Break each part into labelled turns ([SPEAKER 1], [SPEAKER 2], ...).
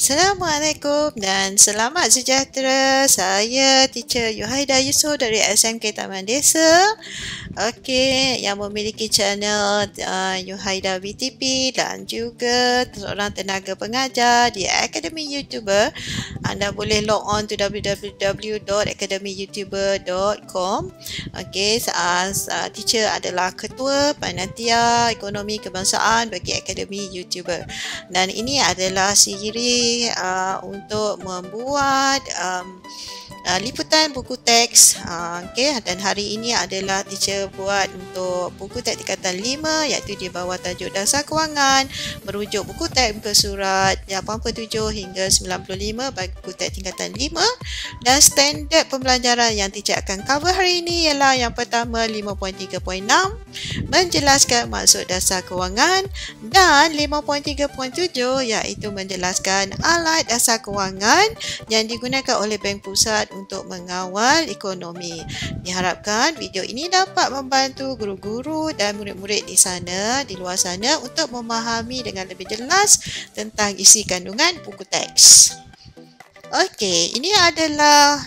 [SPEAKER 1] Assalamualaikum dan selamat sejahtera. Saya Teacher Yuhaida Yusof dari SMK Taman Desa. Okey, yang memiliki channel Yuhaida BTP dan juga seorang tenaga pengajar di Akademi YouTuber. Anda boleh log on to www.akademiyoutuber.com. Okey, teacher adalah ketua panitia ekonomi kebangsaan bagi Akademi YouTuber. Dan ini adalah siri untuk membuat liputan buku teks. Okay. Dan hari ini adalah teacher buat untuk buku teks tingkatan 5, iaitu di bawah tajuk Dasar Kewangan, merujuk buku teks muka surat 87 hingga 95 bagi buku teks tingkatan 5. Dan standard pembelajaran yang teacher akan cover hari ini ialah yang pertama 5.3.6, menjelaskan maksud dasar kewangan, dan 5.3.7 iaitu menjelaskan alat dasar kewangan yang digunakan oleh Bank Pusat untuk mengawal ekonomi. Diharapkan video ini dapat membantu guru-guru dan murid-murid di luar sana untuk memahami dengan lebih jelas tentang isi kandungan buku teks. Okey, ini adalah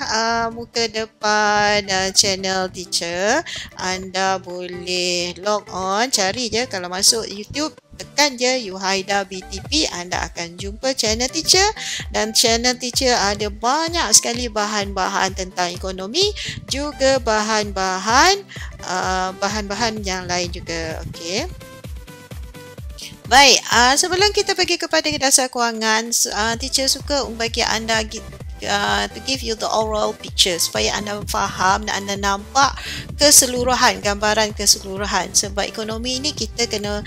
[SPEAKER 1] muka depan channel teacher. Anda boleh log on, cari je kalau masuk YouTube, tekan je Yuhaida BTP, anda akan jumpa channel teacher. Dan channel teacher ada banyak sekali bahan-bahan tentang ekonomi, juga bahan-bahan yang lain juga. Okey. Baik, sebelum kita pergi kepada dasar kewangan, teacher suka bagi anda to give you the overall picture supaya anda faham dan anda nampak keseluruhan, gambaran keseluruhan. Sebab ekonomi ni kita kena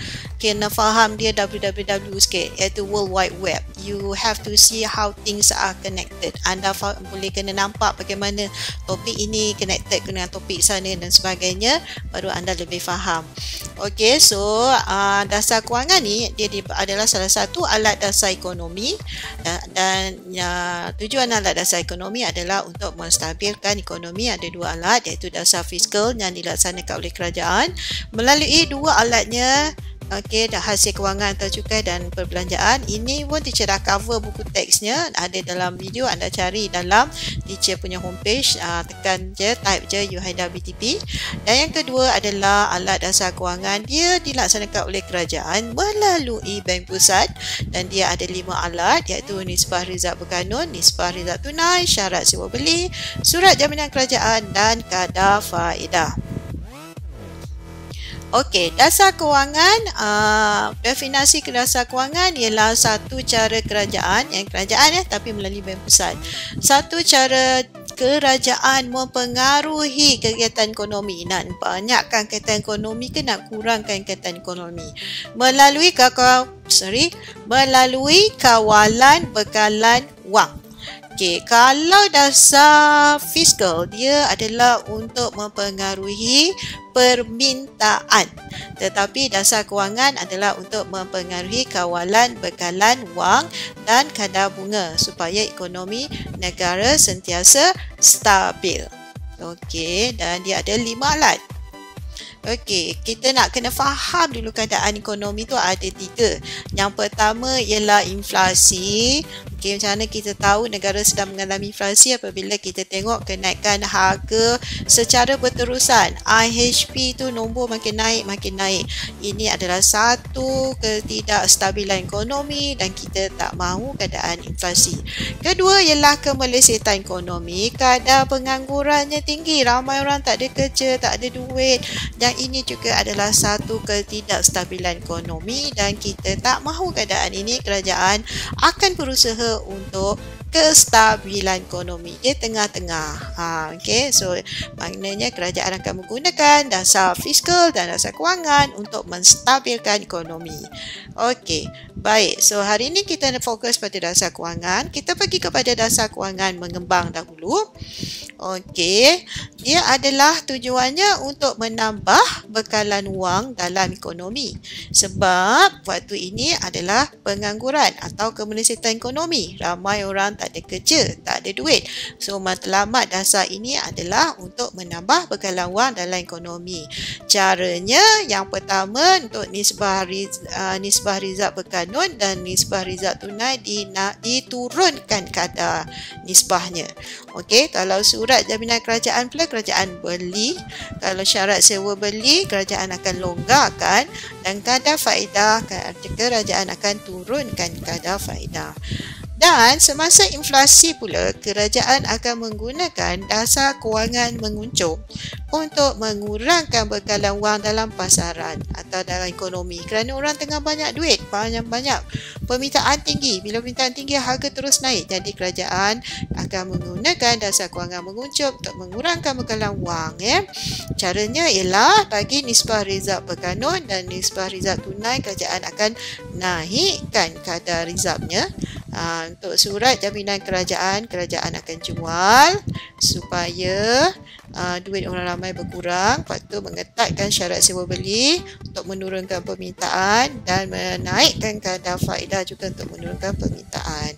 [SPEAKER 1] faham dia www sikit, iaitu World Wide Web. You have to see how things are connected. Anda boleh kena nampak bagaimana topik ini connected dengan topik sana dan sebagainya, baru anda lebih faham. Okey, so dasar kewangan ni dia adalah salah satu alat dasar ekonomi, dan tujuan alat dasar ekonomi adalah untuk menstabilkan ekonomi. Ada dua alat, iaitu dasar fiskal yang dilaksanakan oleh kerajaan melalui dua alatnya. Okey, dah hasil kewangan atau cukai dan perbelanjaan. Ini pun teacher dah cover buku teksnya, ada dalam video, anda cari dalam teacher punya homepage, tekan je, type je Yuhaida BTP. Dan yang kedua adalah alat dasar kewangan. Dia dilaksanakan oleh kerajaan melalui Bank Pusat, dan dia ada 5 alat, iaitu Nisbah Rizal Berkanun, Nisbah Rizal Tunai, Syarat Sewa Beli, Surat Jaminan Kerajaan dan Kadar Faedah. Okey, dasar kewangan, definisi dasar kewangan ialah satu cara kerajaan, tapi melalui Bank Pusat. Satu cara kerajaan mempengaruhi kegiatan ekonomi, nak banyakkan kegiatan ekonomi ke nak kurangkan kegiatan ekonomi melalui kawalan bekalan wang. Okey, kalau dasar fiskal, dia adalah untuk mempengaruhi permintaan, tetapi dasar kewangan adalah untuk mempengaruhi kawalan bekalan wang dan kadar bunga supaya ekonomi negara sentiasa stabil. Okey, dan dia ada 5 alat. Okey, kita nak kena faham dulu keadaan ekonomi tu ada 3. Yang pertama ialah inflasi. Okey, macam mana kita tahu negara sedang mengalami inflasi? Apabila kita tengok kenaikan harga secara berterusan. IHP tu nombor makin naik. Ini adalah satu ketidakstabilan ekonomi dan kita tak mahu keadaan inflasi. Kedua ialah kemelesetan ekonomi. Kadar penganggurannya tinggi. Ramai orang tak ada kerja, tak ada duit. Dan ini juga adalah satu ketidakstabilan ekonomi dan kita tak mahu keadaan ini. Kerajaan akan berusaha untuk kestabilan ekonomi. Dia tengah-tengah. Okey, so maknanya kerajaan akan menggunakan dasar fiskal dan dasar kewangan untuk menstabilkan ekonomi. Okey, baik. So hari ini kita fokus pada dasar kewangan. Kita pergi kepada dasar kewangan mengembang dahulu. Okey, dia adalah tujuannya untuk menambah bekalan wang dalam ekonomi. Sebab waktu ini adalah pengangguran atau kemelesetan ekonomi. Ramai orang tak ada kerja, tak ada duit. So matlamat dasar ini adalah untuk menambah bekalan wang dalam ekonomi. Caranya yang pertama untuk nisbah rizab berkanun dan nisbah rizab tunai diturunkan kadar nisbahnya. Okey, kalau surat jaminan kerajaan pula kerajaan beli, kalau syarat sewa beli kerajaan akan longgarkan dan kadar faedah kerajaan akan turunkan kadar faedah. Dan semasa inflasi pula, kerajaan akan menggunakan dasar kewangan menguncung untuk mengurangkan bekalan wang dalam pasaran atau dalam ekonomi. Kerana orang tengah banyak duit, banyak permintaan tinggi. Bila permintaan tinggi, harga terus naik. Jadi kerajaan akan menggunakan dasar kewangan menguncung untuk mengurangkan bekalan wang. Caranya ialah bagi nisbah rizab berkanun dan nisbah rizab tunai, kerajaan akan naikkan kadar rizabnya. Untuk surat jaminan kerajaan akan jual supaya duit orang ramai berkurang. Lepas tu mengetatkan syarat sewa beli untuk menurunkan permintaan dan menaikkan kadar faedah juga untuk menurunkan permintaan.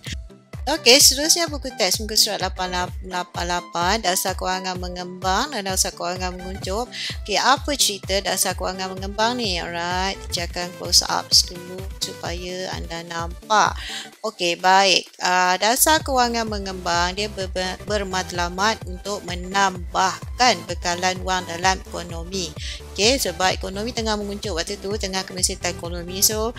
[SPEAKER 1] Okey, seterusnya buku teks muka surat 888, dasar kewangan mengembang dan dasar kewangan menguncung. Okey, apa cerita dasar kewangan mengembang ni? Alright, kita akan close up dulu supaya anda nampak. Okey, baik. Dasar kewangan mengembang dia bermatlamat untuk menambahkan bekalan wang dalam ekonomi. Okey, sebab ekonomi tengah menguncung waktu tu, tengah kemesyatan ekonomi. So,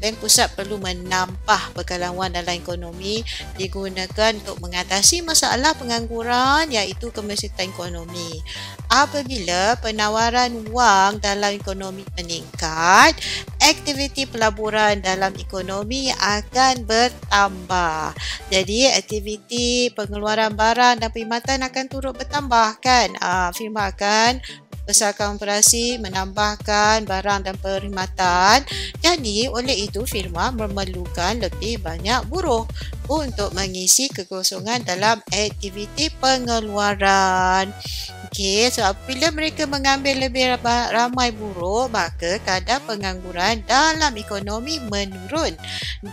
[SPEAKER 1] Bank Pusat perlu menambah bekalan wang dalam ekonomi digunakan untuk mengatasi masalah pengangguran iaitu kemesyatan ekonomi. Apabila penawaran wang dalam ekonomi meningkat, aktiviti pelaburan dalam ekonomi akan bertambah. Jadi aktiviti pengeluaran barang dan perkhidmatan akan turut bertambah kan. Firma akan besarkan operasi, menambahkan barang dan perkhidmatan. Jadi, oleh itu firma memerlukan lebih banyak buruh untuk mengisi kekosongan dalam aktiviti pengeluaran. Okey, so apabila mereka mengambil lebih ramai buruh, maka kadar pengangguran dalam ekonomi menurun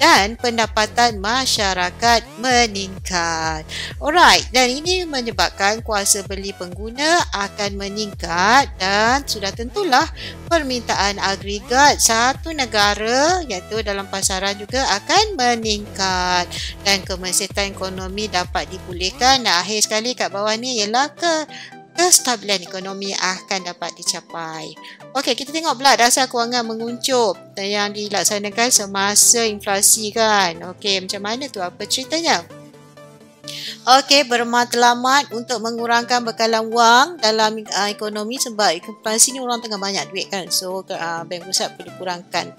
[SPEAKER 1] dan pendapatan masyarakat meningkat. Alright, dan ini menyebabkan kuasa beli pengguna akan meningkat dan sudah tentulah permintaan agregat satu negara iaitu dalam pasaran juga akan meningkat dan kemesyatan ekonomi dapat dipulihkan. Dan akhir sekali kat bawah ni ialah kestabilan ekonomi akan dapat dicapai. Okey, kita tengok pula dasar kewangan menguncung yang dilaksanakan semasa inflasi kan. Okey, macam mana tu? Apa ceritanya? Okey, bermatlamat untuk mengurangkan bekalan wang dalam ekonomi sebab inflasi ni orang tengah banyak duit kan. So, Bank Pusat perlu kurangkan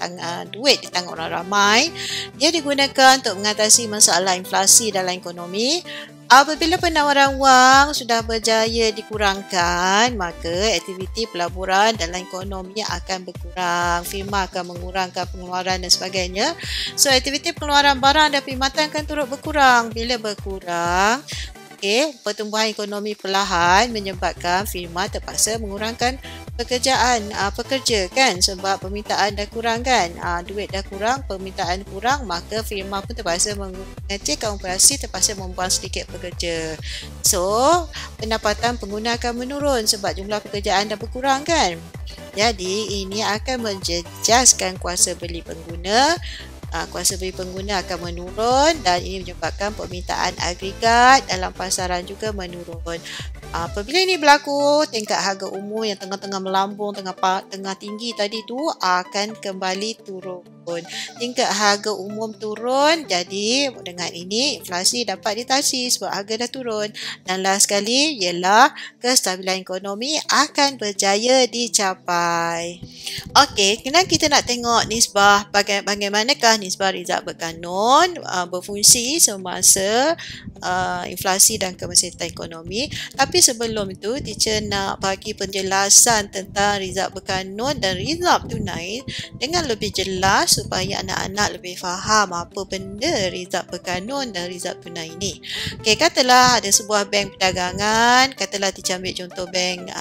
[SPEAKER 1] duit di tangan orang ramai. Dia digunakan untuk mengatasi masalah inflasi dalam ekonomi. Apabila penawaran wang sudah berjaya dikurangkan, maka aktiviti pelaburan dalam ekonomi akan berkurang. Firma akan mengurangkan pengeluaran dan sebagainya. So, aktiviti pengeluaran barang dan perkhidmatan akan turut berkurang. Bila berkurang, pertumbuhan ekonomi perlahan menyebabkan firma terpaksa mengurangkan pekerja kan sebab permintaan dah kurang kan, duit dah kurang, permintaan kurang, maka firma pun terpaksa mengecilkan operasi, terpaksa membuang sedikit pekerja. So, pendapatan pengguna akan menurun sebab jumlah pekerjaan dah berkurang kan. Jadi, ini akan menjejaskan kuasa beli pengguna. Kuasa beli pengguna akan menurun dan ini menyebabkan permintaan agregat dalam pasaran juga menurun. Apabila ini berlaku, tingkat harga umum yang tengah-tengah melambung, tengah tinggi tadi tu akan kembali turun. Tingkat harga umum turun, jadi dengan ini inflasi dapat ditasi sebab harga dah turun. Dan last sekali ialah kestabilan ekonomi akan berjaya dicapai. Okey, kena kita nak tengok nisbah bagaimanakah nisbah rizab berkanun berfungsi semasa inflasi dan kemesyatan ekonomi. Tapi sebelum itu, teacher nak bagi penjelasan tentang rizab berkanun dan rizab tunai dengan lebih jelas supaya anak-anak lebih faham apa benda rizab berkanun dan rizab tunai ini. Okey, katalah ada sebuah bank perdagangan, katalah teacher ambil contoh bank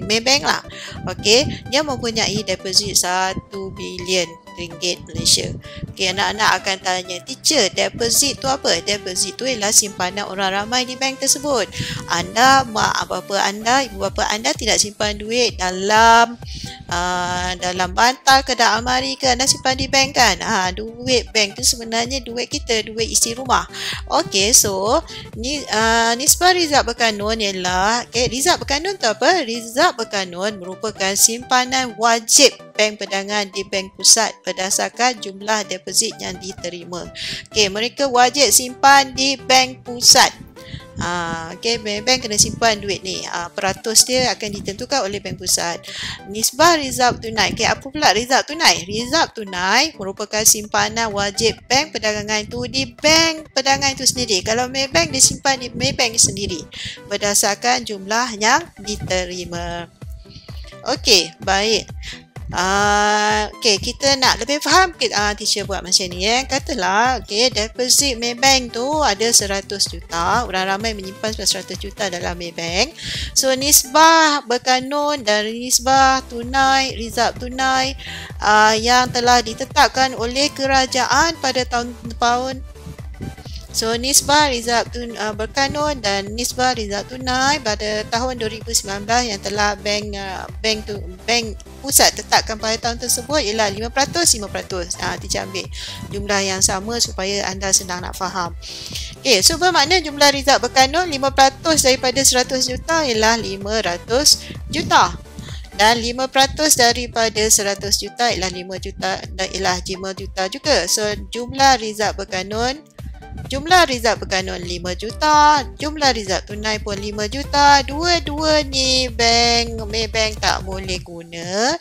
[SPEAKER 1] Maybank lah. Okey, dia mempunyai deposit 1 bilion. ringgit Malaysia. Okey, anak-anak akan tanya, teacher, deposit tu apa? Deposit tu ialah simpanan orang ramai di bank tersebut. Anda, mak bapa anda, ibu bapa anda tidak simpan duit dalam bantal ke dalam almari ke, anda simpan di bank kan? Duit bank tu sebenarnya duit kita, duit isi rumah. Okey, so ni nisbah rizab berkanun ialah, rizab berkanun tu apa? Rizab berkanun merupakan simpanan wajib bank pedangan di bank pusat berdasarkan jumlah deposit yang diterima. Okey, mereka wajib simpan di bank pusat. Okey, bank kena simpan duit ni. Peratus dia akan ditentukan oleh bank pusat. Nisbah rizab tunai. Okey, apa pula rizab tunai? Rizab tunai merupakan simpanan wajib bank perdagangan itu di bank pedangan itu sendiri. Kalau Maybank disimpan di Maybank sendiri berdasarkan jumlah yang diterima. Okey, baik. Okey, kita nak lebih faham teacher buat macam ni. Katalah, okey, deposit Maybank tu ada 100 juta. Orang ramai menyimpan 100 juta dalam Maybank. So, nisbah berkanun dan nisbah tunai, rizab tunai yang telah ditetapkan oleh kerajaan pada tahun So, nisbah rizab berkanun dan nisbah rizab tunai pada tahun 2019 yang telah bank pusat tetapkan pada tahun tersebut ialah 5%. Teacher ambil jumlah yang sama supaya anda senang nak faham. Okey, so bermakna jumlah rizab berkanun 5% daripada 100 juta ialah 500 juta. Dan 5% daripada 100 juta ialah 5 juta dan ialah 5 juta juga. So, jumlah rizab berkanun 5 juta, jumlah rizab tunai pun 5 juta. Dua-dua ni Maybank tak boleh guna.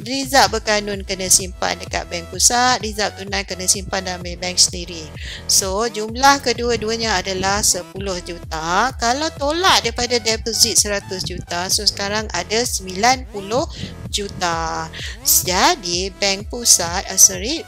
[SPEAKER 1] Rizab berkanun kena simpan dekat bank pusat, rizab tunai kena simpan dalam Maybank sendiri. So, jumlah kedua-duanya adalah 10 juta. Kalau tolak daripada deposit 100 juta, so sekarang ada 90 juta. Jadi, bank pusat,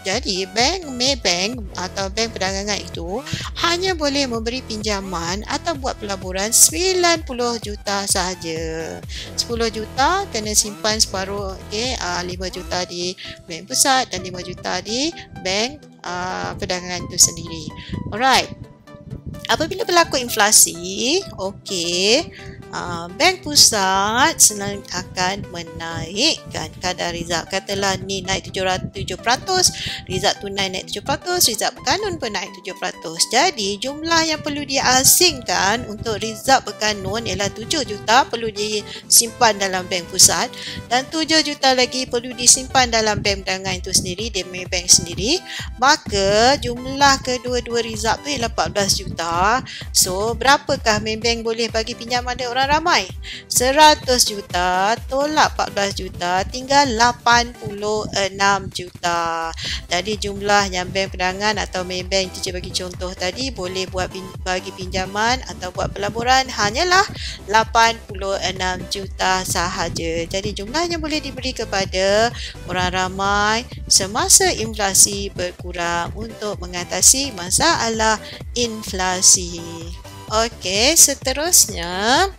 [SPEAKER 1] jadi bank Maybank atau bank perdagangan itu hanya boleh memberi pinjaman atau buat pelaburan 90 juta sahaja. 10 juta kena simpan separuh, 5 juta di bank pusat dan 5 juta di bank perdagangan itu sendiri. Alright. Apabila berlaku inflasi, bank pusat senang akan menaikkan kadar rizab. Katalah ni naik 7%, rizab tunai naik 7%, rizab berkanun pun naik 7%. Jadi jumlah yang perlu diasingkan untuk rizab berkanun ialah 7 juta perlu disimpan dalam bank pusat dan 7 juta lagi perlu disimpan dalam bank perdagangan itu sendiri, di Maybank sendiri. Maka jumlah kedua-dua rizab tu ialah 14 juta. So, berapakah Maybank boleh bagi pinjaman dia orang ramai? 100 juta tolak 14 juta tinggal 86 juta. Jadi jumlah yang bank perdagangan atau Maybank teacher bagi contoh tadi boleh bagi pinjaman atau buat pelaburan hanyalah 86 juta sahaja. Jadi jumlahnya boleh diberi kepada orang ramai semasa inflasi berkurang untuk mengatasi masalah inflasi. Okey, seterusnya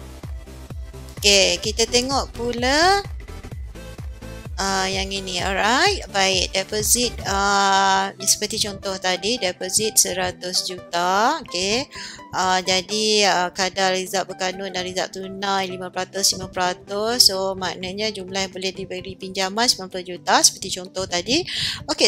[SPEAKER 1] kita tengok pula yang ini. Alright, baik, deposit seperti contoh tadi, deposit 100 juta. Jadi kadar rizab berkanun dan rizab tunai 5%. So maknanya jumlah yang boleh diberi pinjaman 90 juta seperti contoh tadi.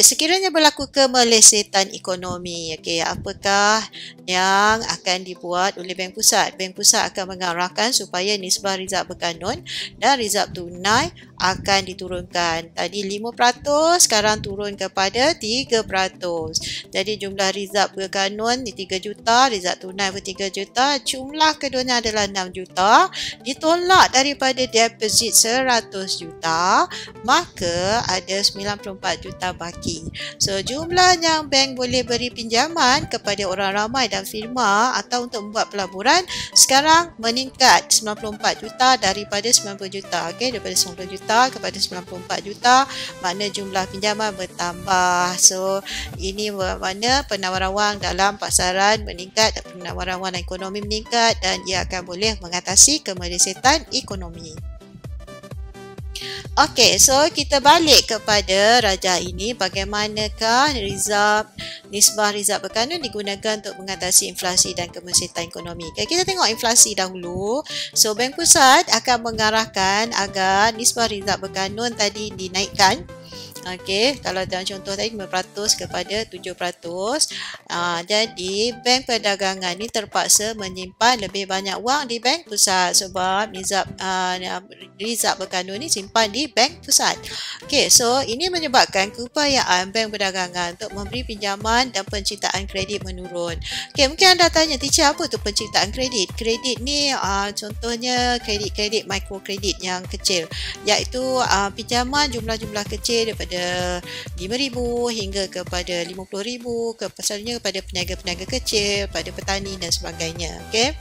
[SPEAKER 1] Sekiranya berlaku kemelesetan ekonomi, apakah yang akan dibuat oleh bank pusat? Bank pusat akan mengarahkan supaya nisbah rizab berkanun dan rizab tunai akan diturunkan. Tadi 5%, sekarang turun kepada 3%. Jadi jumlah rizab berkanun 3 juta, rizab tunai 3 juta, jumlah keduanya adalah 6 juta, ditolak daripada deposit 100 juta, maka ada 94 juta baki. So, jumlah yang bank boleh beri pinjaman kepada orang ramai dan firma atau untuk membuat pelaburan sekarang meningkat 94 juta daripada 90 juta. Daripada 90 juta kepada 94 juta, makna jumlah pinjaman bertambah. So, ini bermakna penawaran wang dalam pasaran meningkat, penawaran wang ekonomi meningkat dan ia akan boleh mengatasi kemelesetan ekonomi. Okey, so kita balik kepada rajah ini. Bagaimanakah nisbah rizab berkanun digunakan untuk mengatasi inflasi dan kemensitan ekonomi? Okay, kita tengok inflasi dahulu. So, Bank Pusat akan mengarahkan agar nisbah rizab berkanun tadi dinaikkan. Okey, kalau dalam contoh tadi 5% kepada 7%. Jadi bank perdagangan ni terpaksa menyimpan lebih banyak wang di Bank Pusat sebab rizab berkanun ni simpan di Bank Pusat. Okey, so ini menyebabkan keupayaan bank perdagangan untuk memberi pinjaman dan penciptaan kredit menurun. Okey, mungkin anda tanya, teacher, apa tu penciptaan kredit? Kredit ni contohnya kredit mikrokredit yang kecil, iaitu pinjaman jumlah-jumlah kecil daripada 5,000 hingga kepada 50,000 pasalnya kepada peniaga-peniaga kecil, pada petani dan sebagainya. Okey.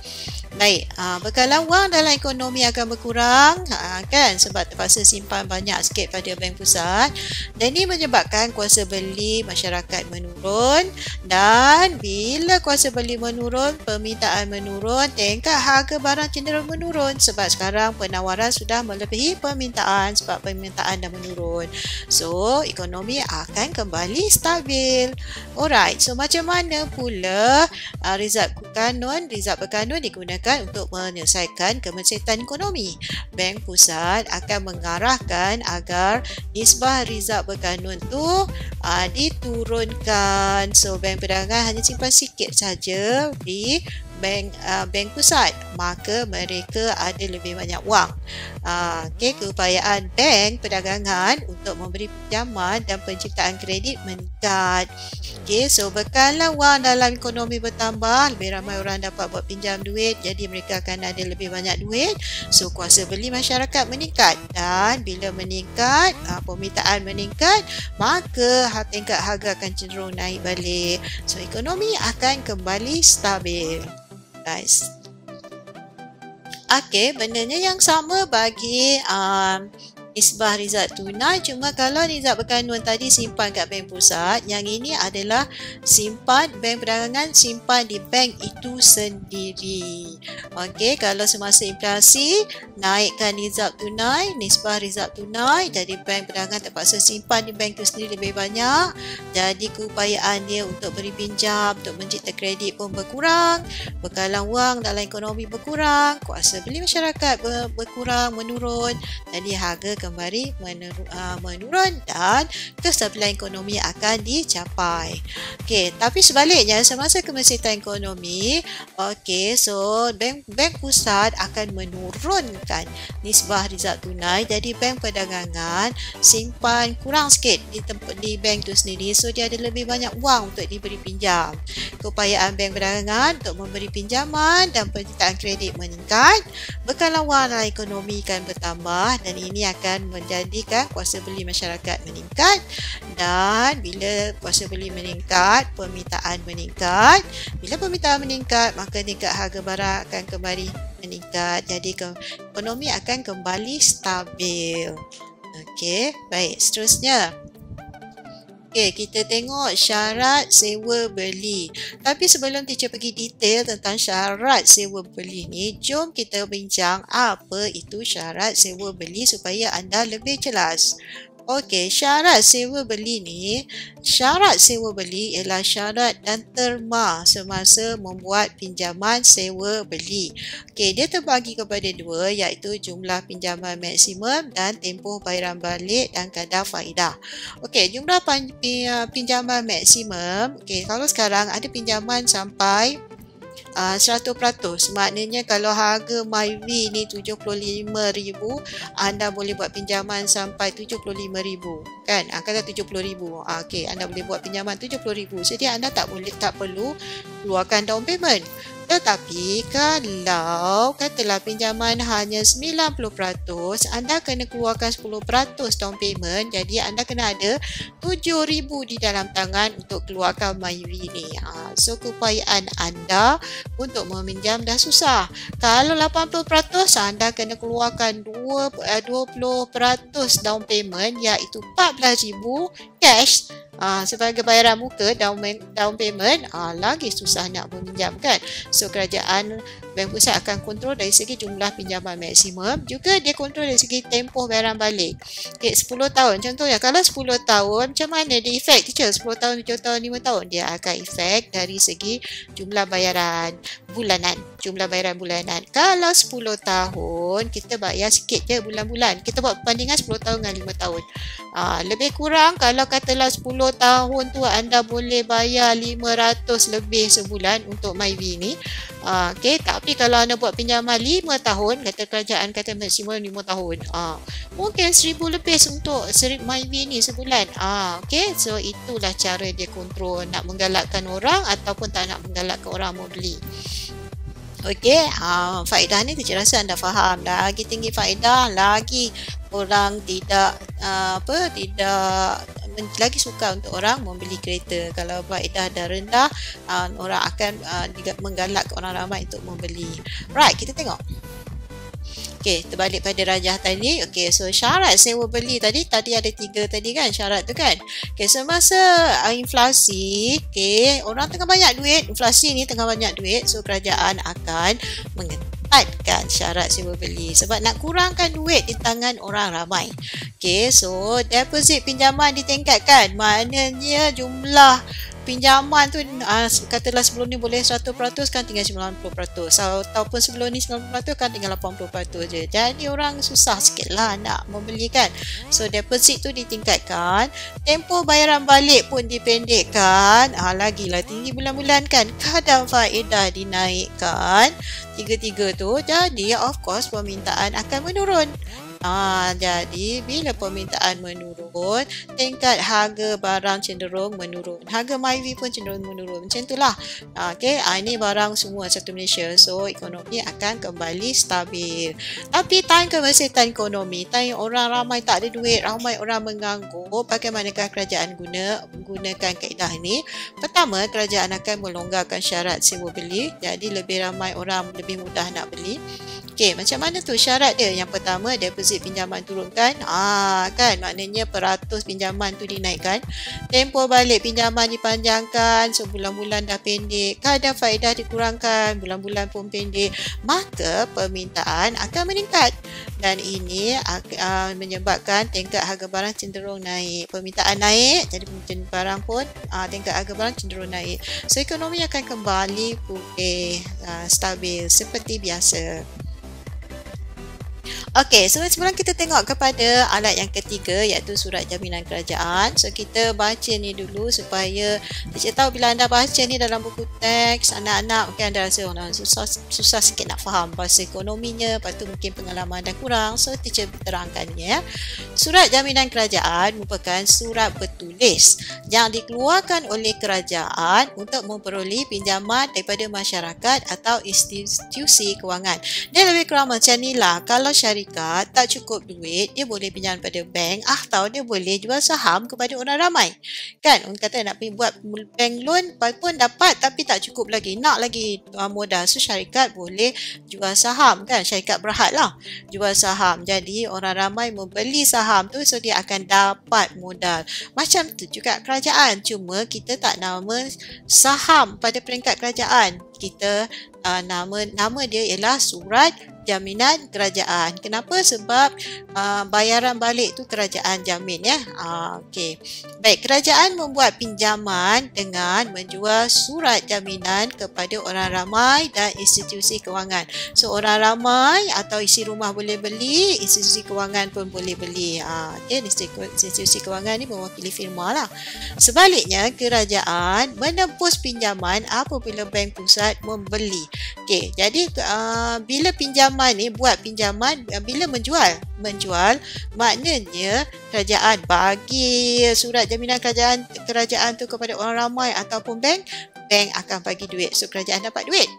[SPEAKER 1] Baik, bekalan wang dalam ekonomi akan berkurang kan sebab terpaksa simpan banyak sikit pada Bank Pusat, dan ini menyebabkan kuasa beli masyarakat menurun, dan bila kuasa beli menurun, permintaan menurun, tingkat harga barang cenderung menurun sebab sekarang penawaran sudah melebihi permintaan sebab permintaan dah menurun. So, ekonomi akan kembali stabil. Alright, so macam mana pula rizab berkanun digunakan untuk menyelesaikan kemensitan ekonomi? Bank Pusat akan mengarahkan agar nisbah rizab berkanun tu diturunkan. So, bank perdagangan hanya simpan sikit saja di Bank Pusat, maka mereka ada lebih banyak wang. Okey, keupayaan bank perdagangan untuk memberi pinjaman dan penciptaan kredit meningkat. Okey, so bekalan wang dalam ekonomi bertambah, lebih ramai orang dapat buat pinjam duit, jadi mereka akan ada lebih banyak duit. So, kuasa beli masyarakat meningkat, dan bila meningkat, permintaan meningkat, maka tingkat harga akan cenderung naik balik. So, ekonomi akan kembali stabil. Guys. Okey, bendanya yang sama bagi nisbah rizab tunai, cuma kalau rizab berkanun tadi simpan kat Bank Pusat, yang ini adalah simpan bank perdagangan, simpan di bank itu sendiri. Okey, kalau semasa inflasi naikkan rizab tunai, nisbah rizab tunai, jadi bank perdagangan terpaksa simpan di bank itu sendiri lebih banyak, jadi keupayaan dia untuk beri pinjam, untuk mencipta kredit pun berkurang, bekalan wang dalam ekonomi berkurang, kuasa beli masyarakat berkurang, menurun, jadi harga kembali menurun dan kestabilan ekonomi akan dicapai. Okey, tapi sebaliknya semasa kemensitan ekonomi, okey, so bank pusat akan menurunkan nisbah rizab tunai, jadi bank perdagangan simpan kurang sikit di bank tu sendiri, so dia ada lebih banyak wang untuk diberi pinjam. Keupayaan bank perdagangan untuk memberi pinjaman dan penciptaan kredit meningkat, bekalan wang dalam ekonomi akan bertambah, dan ini akan menjadikan kuasa beli masyarakat meningkat, dan bila kuasa beli meningkat, permintaan meningkat. Bila permintaan meningkat, maka tingkat harga barang akan kembali meningkat, jadi ekonomi akan kembali stabil. Okey, baik, seterusnya. Okey, kita tengok syarat sewa beli. Tapi sebelum teacher pergi detail tentang syarat sewa beli ni, jom kita bincang apa itu syarat sewa beli supaya anda lebih jelas. Okey, syarat sewa beli ni, syarat sewa beli ialah syarat dan terma semasa membuat pinjaman sewa beli. Okey, dia terbagi kepada dua, iaitu jumlah pinjaman maksimum dan tempoh bayaran balik dan kadar faedah. Okey, jumlah pinjaman maksimum, okey, kalau sekarang ada pinjaman sampai 100%, maknanya kalau harga MyV ni 75,000, anda boleh buat pinjaman sampai 75,000 kan, kata 70,000. Okey, anda boleh buat pinjaman 70,000, jadi anda tak perlu keluarkan down payment. Tetapi kalau katalah pinjaman hanya 90%, anda kena keluarkan 10% down payment, jadi anda kena ada 7,000 di dalam tangan untuk keluarkan MyV ni. So, keupayaan anda untuk meminjam dah susah. Kalau 80%, anda kena keluarkan 20% down payment, iaitu 14,000 cash. sebagai bayaran muka, down payment, lagi susah nak meminjam kan. So kerajaan Bank Pusat akan kontrol dari segi jumlah pinjaman maksimum, juga dia kontrol dari segi tempoh bayaran balik. Okay, 10 tahun contohnya, kalau 10 tahun macam mana dia efek teacher? 10 tahun, 7 tahun, 5 tahun, dia akan efek dari segi jumlah bayaran bulanan. Kalau 10 tahun kita bayar sikit je bulan-bulan, kita buat perbandingan 10 tahun dengan 5 tahun. Lebih kurang kalau katalah 10 tahun tu anda boleh bayar 500 lebih sebulan untuk MyV ni. Okay, tapi kalau anda buat pinjaman 5 tahun, kata kerajaan kata maksimum 5 tahun, mungkin 1000 lebih untuk MyV ni sebulan. Okay, so itulah cara dia kontrol, nak menggalakkan orang ataupun tak nak menggalakkan orang mau beli. Okey, faedah ni saya rasa anda faham. Lagi tinggi faedah, lagi orang tidak lagi suka untuk orang membeli kereta. Kalau faedah dah rendah, orang akan menggalakkan orang ramai untuk membeli. Right, kita tengok. Okey, terbalik pada rajah tadi. Okey, so syarat sewa beli tadi ada 3 tadi kan syarat tu kan. Okey, semasa inflasi, okey, orang tengah banyak duit, inflasi ni tengah banyak duit, so kerajaan akan mengetatkan syarat sewa beli sebab nak kurangkan duit di tangan orang ramai. Okey, so deposit pinjaman ditingkatkan. Maknanya jumlah pinjaman tu katalah sebelum ni boleh 100% kan tinggal 90%, ataupun sebelum ni 90% kan tinggal 80% je. Jadi orang susah sikit lah nak membeli kan. So deposit tu ditingkatkan, tempoh bayaran balik pun dipendekkan, lagilah tinggi bulan-bulan kan, kadar faedah dinaikkan, tiga-tiga tu. Jadi of course permintaan akan menurun. Jadi bila permintaan menurun, tingkat harga barang cenderung menurun. Harga MyV pun cenderung menurun. Macam itulah. Okey, ini barang semua satu Malaysia. So ekonomi akan kembali stabil. Tapi time kemesetan ekonomi, time orang ramai tak ada duit, ramai orang menganggur, bagaimanakah kerajaan gunakan kaedah ini? Pertama, kerajaan akan melonggarkan syarat sewa beli. Jadi lebih ramai orang lebih mudah nak beli. Okey, macam mana tu syarat dia? Yang pertama, deposit pinjaman turunkan. Kan, maknanya peratus pinjaman tu dinaikkan. Tempoh balik pinjaman dipanjangkan, so bulan-bulan dah pendek. Kadar faedah dikurangkan, bulan-bulan pun pendek. Maka permintaan akan meningkat. Dan ini menyebabkan tingkat harga barang cenderung naik. Permintaan naik, jadi barang pun tingkat harga barang cenderung naik. So ekonomi akan kembali pulih, stabil seperti biasa. Okey, so sebelum kita tengok kepada alat yang ketiga iaitu surat jaminan kerajaan. So kita baca ni dulu supaya teacher tahu bila anda baca ni dalam buku teks, anak-anak mungkin anda rasa susah sikit nak faham bahasa ekonominya, lepas tu mungkin pengalaman anda kurang. So teacher terangkannya. Surat jaminan kerajaan merupakan surat bertulis yang dikeluarkan oleh kerajaan untuk memperoleh pinjaman daripada masyarakat atau institusi kewangan. Dia lebih kurang macam ni lah. Kalau syarikat tak cukup duit, dia boleh pinjam pada bank atau dia boleh jual saham kepada orang ramai. Kan, orang kata nak pergi buat bank loan pun dapat tapi tak cukup lagi, nak lagi modal. So syarikat boleh jual saham kan, syarikat berhad lah jual saham. Jadi orang ramai membeli saham tu, so dia akan dapat modal. Macam tu juga kerajaan, cuma kita tak nama saham pada peringkat kerajaan. Kita nama dia ialah surat jaminan kerajaan. Kenapa? Sebab bayaran balik tu kerajaan jamin ya. Okey. Baik, kerajaan membuat pinjaman dengan menjual surat jaminan kepada orang ramai dan institusi kewangan. So orang ramai atau isi rumah boleh beli, institusi kewangan pun boleh beli. Okay, institusi kewangan ni mewakili firma lah. Sebaliknya, kerajaan menembus pinjaman apabila bank pusat membeli. Okey, jadi bila pinjaman ni buat pinjaman, bila menjual maknanya kerajaan bagi surat jaminan kerajaan tu kepada orang ramai ataupun bank akan bagi duit, so kerajaan dapat duit.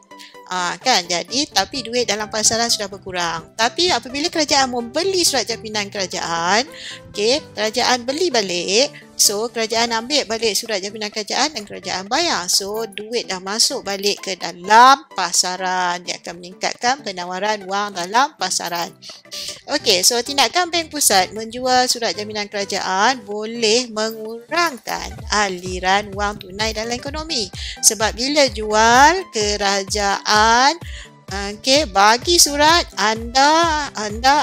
[SPEAKER 1] Kan, jadi tapi duit dalam pasaran sudah berkurang. Tapi apabila kerajaan membeli surat jaminan kerajaan, okey, kerajaan beli balik, so kerajaan ambil balik surat jaminan kerajaan dan kerajaan bayar. So duit dah masuk balik ke dalam pasaran, dia akan meningkatkan penawaran wang dalam pasaran. Okey, so tindakan Bank Pusat menjual surat jaminan kerajaan boleh mengurangkan aliran wang tunai dalam ekonomi. Sebab bila jual, kerajaan bagi surat anda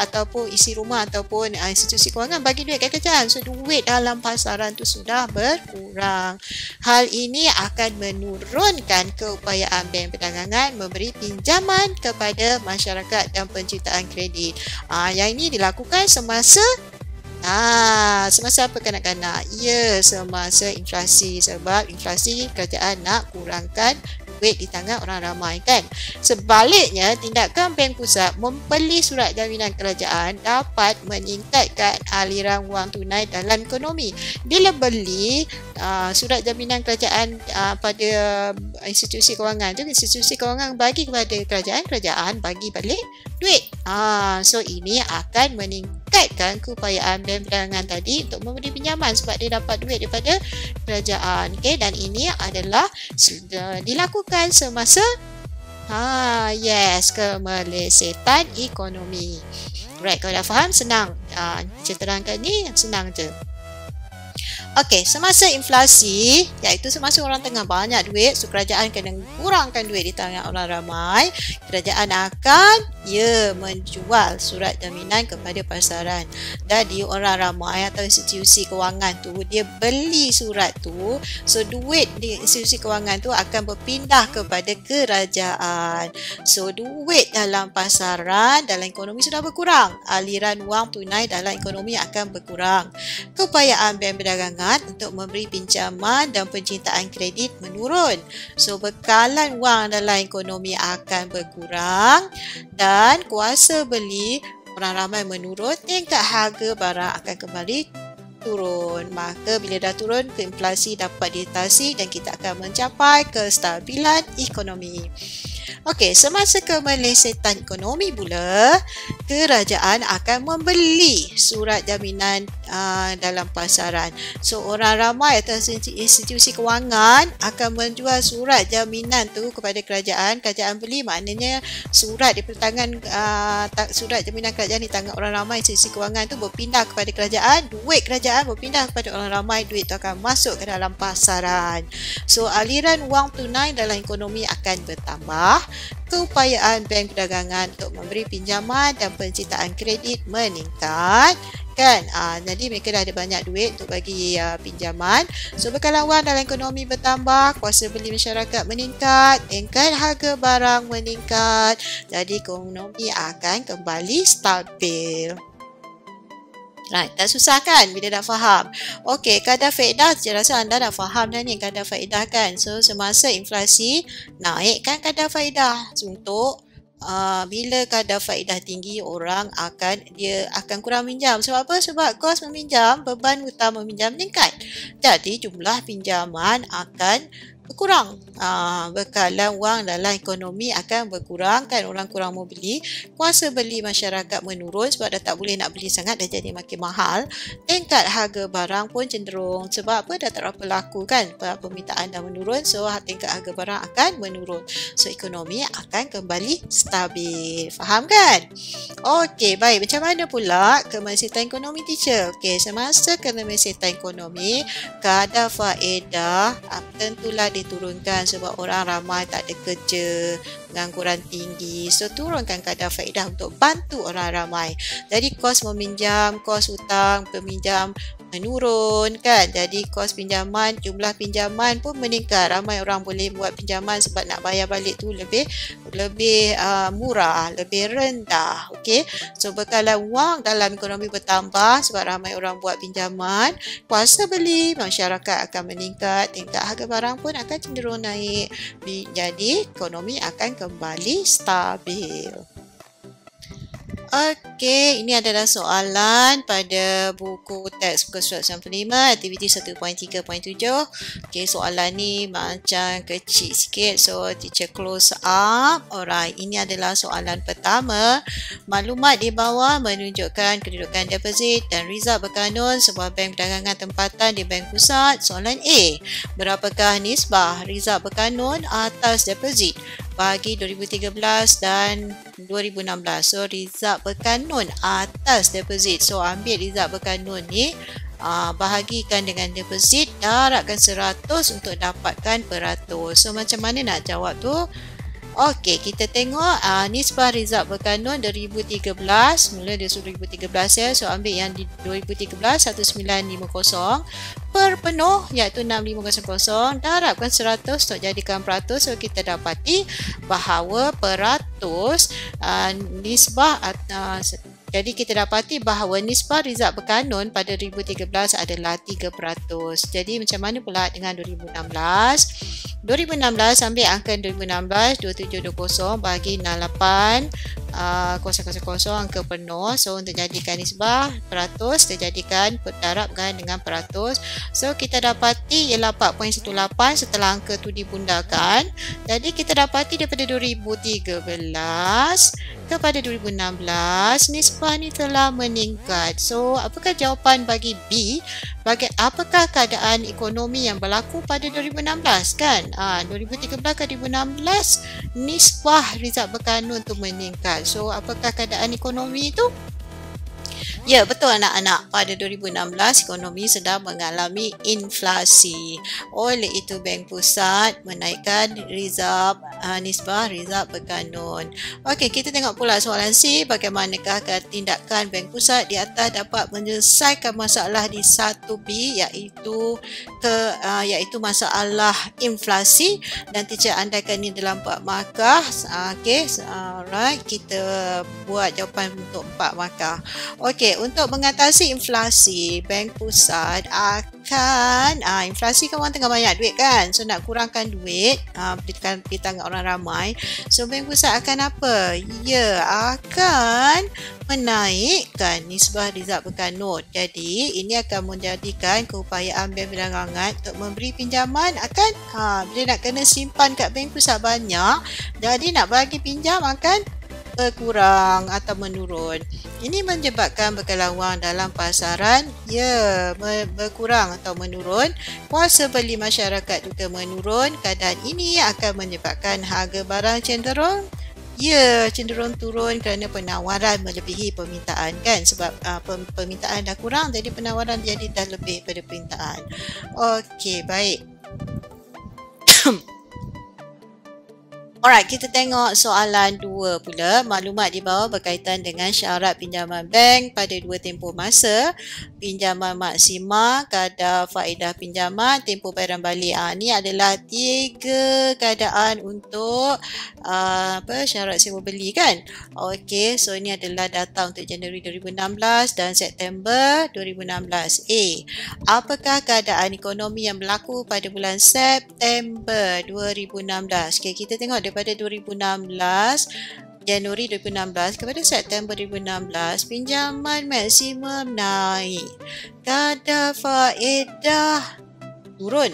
[SPEAKER 1] ataupun isi rumah ataupun institusi kewangan bagi duit ke kerajaan. So duit dalam pasaran tu sudah berkurang. Hal ini akan menurunkan keupayaan bank perdagangan memberi pinjaman kepada masyarakat dan penciptaan kredit. Yang ini dilakukan semasa apa kanak-kanak? Ya, semasa inflasi. Sebab inflasi kerajaan nak kurangkan duit di tangan orang ramai kan. Sebaliknya, tindakan Bank Pusat membeli surat jaminan kerajaan dapat meningkatkan aliran wang tunai dalam ekonomi. Bila beli surat jaminan kerajaan pada institusi kewangan tu, institusi kewangan bagi kepada kerajaan, kerajaan bagi balik duit. So ini akan meningkatkan keupayaan bank perdagangan tadi untuk memberi pinjaman sebab dia dapat duit daripada kerajaan. Okay, dan ini adalah dilakukan semasa kemelesetan ekonomi. Right, kalau dah faham senang. Saya terangkan ni senang je. Okey, semasa inflasi, iaitu semasa orang tengah banyak duit, so kerajaan kena kurangkan duit di tangan orang ramai, kerajaan akan menjual surat jaminan kepada pasaran. Jadi orang ramai atau institusi kewangan tu, dia beli surat tu, so duit di institusi kewangan tu akan berpindah kepada kerajaan. So duit dalam pasaran, dalam ekonomi sudah berkurang. Aliran wang tunai dalam ekonomi akan berkurang. Keupayaan bank perdagangan untuk memberi pinjaman dan penciptaan kredit menurun. So bekalan wang dalam ekonomi akan berkurang dan kuasa beli orang ramai menurun, tingkat harga barang akan kembali turun. Maka bila dah turun, inflasi dapat diatasi dan kita akan mencapai kestabilan ekonomi. Okey, semasa kemelesetan ekonomi pula, kerajaan akan membeli surat jaminan dalam pasaran. So orang ramai atau institusi kewangan akan menjual surat jaminan tu kepada kerajaan. Kerajaan beli, maknanya surat di tangan surat jaminan kerajaan di tangan orang ramai, institusi kewangan tu berpindah kepada kerajaan. Duit kerajaan berpindah kepada orang ramai, duit tu akan masuk ke dalam pasaran. So aliran wang tunai dalam ekonomi akan bertambah. Keupayaan bank perdagangan untuk memberi pinjaman dan penciptaan kredit meningkat kan. Jadi mereka dah ada banyak duit untuk bagi pinjaman. So bekalan wang dalam ekonomi bertambah, kuasa beli masyarakat meningkat, tingkat harga barang meningkat. Jadi ekonomi akan kembali stabil. Right, tak susah kan bila dah faham. Okey, kadar faedah, saya rasa anda dah faham dah ni kadar faedah kan. So semasa inflasi, naikkan kadar faedah untuk bila kadar faedah tinggi, orang akan kurang minjam. Sebab apa? Sebab kos meminjam, beban hutang meminjam meningkat. Jadi jumlah pinjaman akan berkurang. Bekalan wang dalam ekonomi akan berkurang kan, orang kurang mau beli, kuasa beli masyarakat menurun sebab dah tak boleh nak beli sangat, dah jadi makin mahal. Tingkat harga barang pun cenderung, sebab apa? Dah tak berapa laku kan, permintaan dah menurun, so tingkat harga barang akan menurun. So ekonomi akan kembali stabil. Faham kan? Okey, baik. Macam mana pula kemelesetan ekonomi, teacher? Okey, semasa kemelesetan ekonomi, kadar faedah tentulah diturunkan sebab orang ramai tak ada kerja, pengangguran tinggi. So turunkan kadar faedah untuk bantu orang ramai. Jadi kos meminjam, kos hutang peminjam menurun kan. Jadi kos pinjaman, jumlah pinjaman pun meningkat. Ramai orang boleh buat pinjaman sebab nak bayar balik tu lebih murah, lebih rendah. Okey. So bekalan wang dalam ekonomi bertambah sebab ramai orang buat pinjaman. Kuasa beli masyarakat akan meningkat, tingkat harga barang pun akan cenderung naik. Jadi ekonomi akan kembali stabil. Okey, ini adalah soalan pada buku teks muka surat 95, aktiviti 1.3.7. Okey, soalan ni macam kecil sikit, so teacher close up. Alright, ini adalah soalan pertama. Maklumat di bawah menunjukkan kedudukan deposit dan rizal berkanun sebuah bank perdagangan tempatan di Bank Pusat. Soalan A, berapakah nisbah rizal berkanun atas deposit? bagi 2013 dan 2016. So result berkanun atas deposit. So ambil result berkanun ni, bahagikan dengan deposit, darabkan 100 untuk dapatkan peratus. So macam mana nak jawab tu? Okey, kita tengok nisbah result berkanun 2013. Mula dia 2013 ya. So ambil yang di 2013 1950 per penuh iaitu 6500, darabkan 100 untuk jadikan peratus. So kita dapati bahawa peratus nisbah jadi kita dapati bahawa nisbah result berkanun pada 2013 adalah 3%. Jadi macam mana pula dengan 2016? 2016 ambil angka 2016 2720 bagi 68 000 angka penuh. So untuk jadikan nisbah peratus, kita jadikan darabkan dengan peratus. So kita dapati ialah 4.18 setelah angka tu dibundakan. Jadi kita dapati daripada 2013 kepada 2016 nisbah ni telah meningkat. So apakah jawapan bagi B? Apakah keadaan ekonomi yang berlaku pada 2016 kan? 2013 ke 2016 nisbah result berkanun tu meningkat. So apakah keadaan ekonomi itu? Ya, betul anak-anak. Pada 2016, ekonomi sedang mengalami inflasi. Oleh itu, Bank Pusat menaikkan nisbah result berkanun. Okey, kita tengok pula soalan C. Bagaimanakah tindakan Bank Pusat di atas dapat menyelesaikan masalah di 1B iaitu masalah inflasi, dan teacher andaikan ini dalam 4 markah. Okey, alright, kita buat jawapan untuk 4 markah. Okey, untuk mengatasi inflasi, Bank Pusat akan inflasi kan orang tengah banyak duit kan, so nak kurangkan duit di tangan orang ramai. So Bank Pusat akan apa? Ya, akan menaikkan nisbah result berkanun. Jadi ini akan menjadikan keupayaan bank berdagangan untuk memberi pinjaman akan bila nak kena simpan kat Bank Pusat banyak, jadi nak bagi pinjam akan berkurang atau menurun. Ini menyebabkan bekalan wang dalam pasaran berkurang atau menurun. Kuasa beli masyarakat juga menurun. Keadaan ini akan menyebabkan harga barang cenderung turun kerana penawaran melebihi permintaan kan, sebab permintaan dah kurang, jadi penawaran jadi dah lebih pada permintaan. Okey, baik. Alright, kita tengok soalan 2 pula. Maklumat di bawah berkaitan dengan syarat pinjaman bank pada 2 tempoh masa. Pinjaman maksima, kadar faedah pinjaman, tempoh bayaran balik. Ini adalah 3 keadaan untuk syarat sewa beli kan. Okey, so ini adalah data untuk Januari 2016 dan September 2016. Apakah keadaan ekonomi yang berlaku pada bulan September 2016? Okey, kita tengok daripada 2016, Januari 2016 kepada September 2016, pinjaman maksimum naik, kadar faedah turun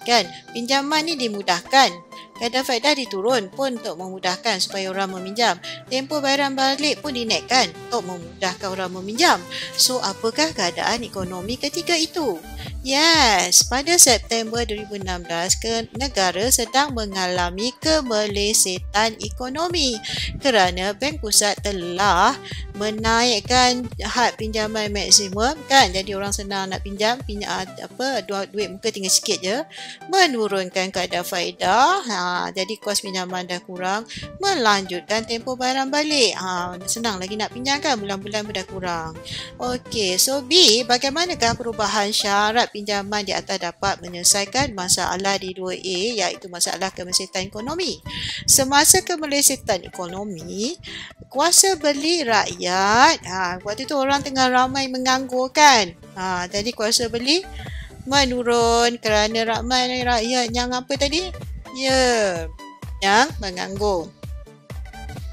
[SPEAKER 1] kan, pinjaman ni dimudahkan, kadar faedah diturun pun untuk memudahkan supaya orang meminjam, tempoh bayaran balik pun dinaikkan untuk memudahkan orang meminjam. So apakah keadaan ekonomi ketika itu? Yes, pada September 2016, negara sedang mengalami kemelesetan ekonomi kerana Bank Pusat telah menaikkan had pinjaman maksimum kan. Jadi orang senang nak pinjam duit muka tinggal sikit je, menurunkan kadar faedah. Jadi kos pinjaman dah kurang, melanjutkan tempoh bayaran balik. Senang lagi nak pinjam kan, bulan-bulan dah kurang. Okey, so B, bagaimanakah perubahan syarat pinjaman di atas dapat menyelesaikan masalah di 2A iaitu masalah kemelesetan ekonomi. Semasa kemelesetan ekonomi, kuasa beli rakyat, waktu tu orang tengah ramai menganggur kan. Jadi kuasa beli menurun kerana ramai rakyat yang apa tadi? Yang menganggur.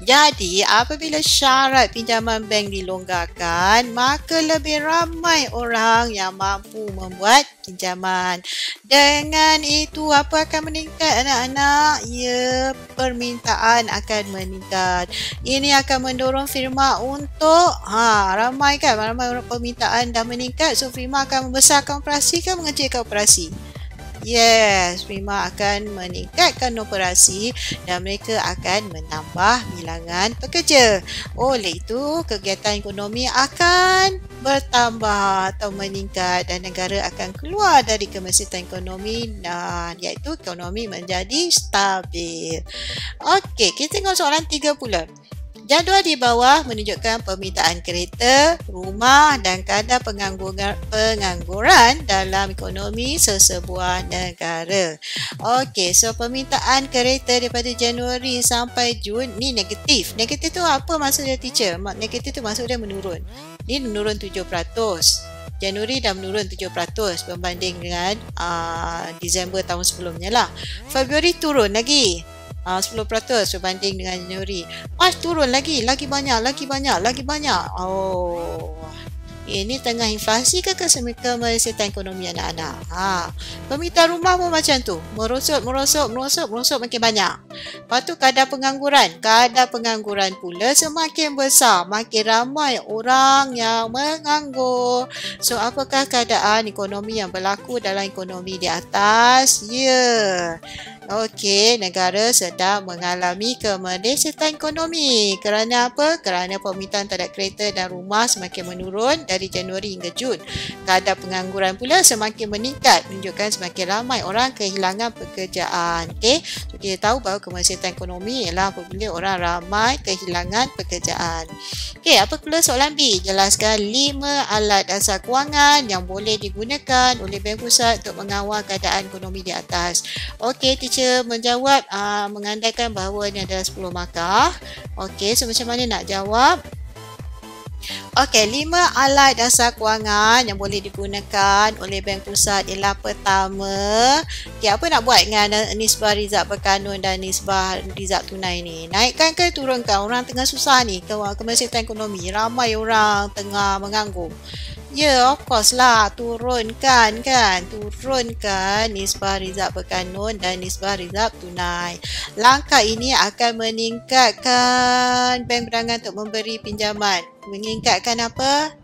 [SPEAKER 1] Jadi, apabila syarat pinjaman bank dilonggarkan, maka lebih ramai orang yang mampu membuat pinjaman. Dengan itu, apa akan meningkat anak-anak? Ya, permintaan akan meningkat. Ini akan mendorong firma untuk ramai orang permintaan dah meningkat. So, firma akan membesarkan operasi ke mengecilkan operasi? Yes, memang akan meningkatkan operasi dan mereka akan menambah bilangan pekerja. Oleh itu, kegiatan ekonomi akan bertambah atau meningkat dan negara akan keluar dari kemacetan ekonomi dan iaitu ekonomi menjadi stabil. Okey, kita tengok soalan 30. Jadual di bawah menunjukkan permintaan kereta, rumah dan kadar pengangguran dalam ekonomi sesebuah negara. Okey, so permintaan kereta daripada Januari sampai Jun ni negatif. Negatif tu apa maksud dia, teacher? Negatif tu maksud dia menurun. Ni menurun 7%. Januari dah menurun 7% berbanding dengan Disember tahun sebelumnya lah. Februari turun lagi 10% berbanding dengan Januari. Mac turun lagi banyak. Oh, ini tengah inflasi ke kesemestian ekonomi anak-anak. Permintaan rumah pun macam tu, merosot makin banyak. Lepas tu kadar pengangguran pula semakin besar, makin ramai orang yang menganggur. So apakah keadaan ekonomi yang berlaku dalam ekonomi di atas? Okey, negara sedang mengalami kemelesetan ekonomi. Kerana apa? Kerana permintaan terhadap kereta dan rumah semakin menurun dari Januari hingga Jun. Kadar pengangguran pula semakin meningkat, menunjukkan semakin ramai orang kehilangan pekerjaan. Okey, so, kita tahu bahawa kemelesetan ekonomi ialah apabila orang ramai kehilangan pekerjaan. Okey, apa pula soalan B? Jelaskan 5 alat dasar kewangan yang boleh digunakan oleh Bank Pusat untuk mengawal keadaan ekonomi di atas. Okey, teacher menjawab mengandaikan bahawa ini adalah 10 markah. Okey, so macam mana nak jawab? Okey, 5 alat dasar kewangan yang boleh digunakan oleh Bank Pusat ialah pertama, okey, apa nak buat dengan nisbah rizab berkanun dan nisbah rizab tunai ni? Naikkan ke turunkan? Orang tengah susah ni, kemelesetan ekonomi, ramai orang tengah menganggur. Ya, of course lah, turunkan nisbah rizab berkanun dan nisbah rizab tunai. Langkah ini akan meningkatkan bank berangan untuk memberi pinjaman. Meningkatkan apa?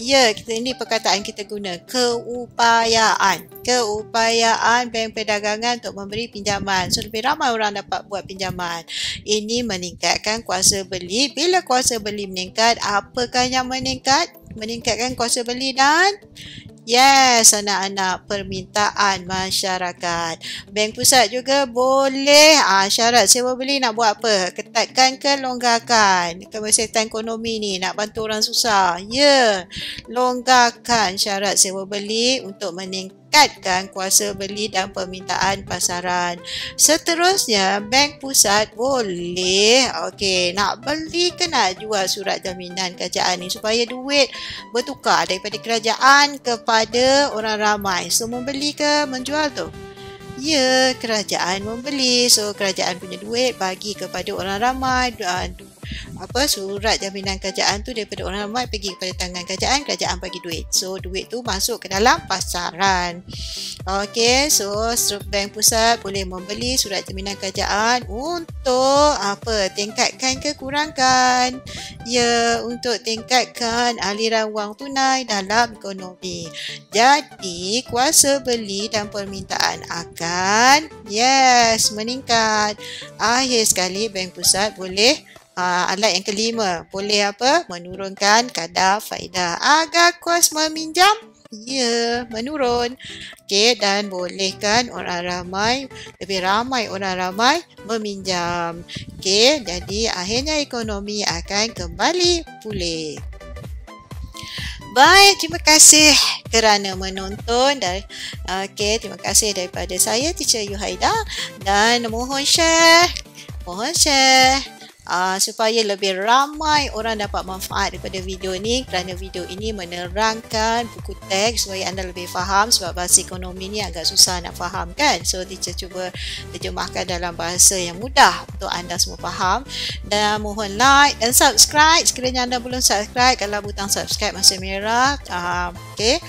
[SPEAKER 1] Ya, ini perkataan kita guna, keupayaan bank perdagangan untuk memberi pinjaman. So, lebih ramai orang dapat buat pinjaman. Ini meningkatkan kuasa beli. Bila kuasa beli meningkat, apakah yang meningkat? Meningkatkan kuasa beli dan yes, anak-anak, permintaan masyarakat. Bank Pusat juga boleh syarat sewa beli nak buat apa? Ketatkan ke longgarkan? Kemelesetan ekonomi ni nak bantu orang susah. Ya, longgarkan syarat sewa beli untuk meningkatkan kuasa beli dan permintaan pasaran. Seterusnya, Bank Pusat boleh nak beli ke nak jual surat jaminan kerajaan ni supaya duit bertukar daripada kerajaan kepada orang ramai. So, membeli ke menjual tu? Ya, kerajaan membeli. So, kerajaan punya duit bagi kepada orang ramai. Surat jaminan kerajaan tu daripada orang ramai pergi kepada tangan kerajaan bagi duit. So, duit tu masuk ke dalam pasaran. Okey, so Bank Pusat boleh membeli surat jaminan kerajaan untuk tingkatkan ke kurangkan? Ya, untuk tingkatkan aliran wang tunai dalam ekonomi. Jadi, kuasa beli dan permintaan akan meningkat. Akhir sekali, Bank Pusat boleh alat yang kelima, boleh menurunkan kadar faedah agar kos meminjam menurun. Okey, dan bolehkan lebih ramai orang ramai meminjam. Okey, jadi akhirnya ekonomi akan kembali pulih. Baik, terima kasih kerana menonton dan terima kasih daripada saya, Teacher Yuhaida, dan mohon share supaya lebih ramai orang dapat manfaat daripada video ni, kerana video ini menerangkan buku teks supaya anda lebih faham, sebab bahasa ekonomi ni agak susah nak faham kan. So, teacher cuba terjemahkan dalam bahasa yang mudah untuk anda semua faham. Dan mohon like dan subscribe sekiranya anda belum subscribe. Kalau butang subscribe masih merah, okey,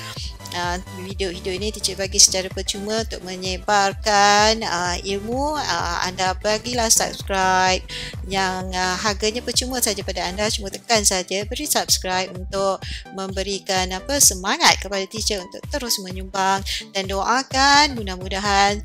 [SPEAKER 1] Video-video ini teacher bagi secara percuma untuk menyebarkan ilmu. Anda bagilah subscribe yang harganya percuma saja pada anda, cuma tekan saja beri subscribe untuk memberikan semangat kepada teacher untuk terus menyumbang, dan doakan mudah-mudahan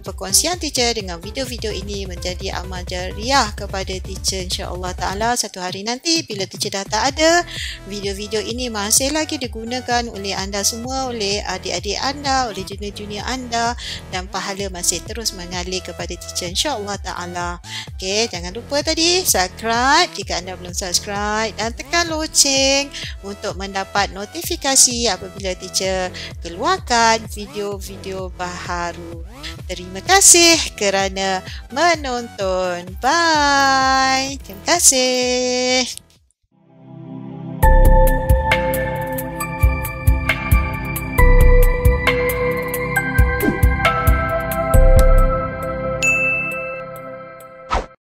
[SPEAKER 1] perkongsian teacher dengan video-video ini menjadi amal jariah kepada teacher, insya-Allah taala. Satu hari nanti bila teacher dah tak ada, video-video ini masih lagi digunakan oleh anda semua, oleh adik-adik anda, oleh junior-junior anda, dan pahala masih terus mengalir kepada teacher, insya-Allah taala. Okey, jangan lupa tadi subscribe jika anda belum subscribe, dan tekan loceng untuk mendapat notifikasi apabila teacher keluarkan video-video baharu. Terima kasih kerana menonton. Bye. Terima kasih.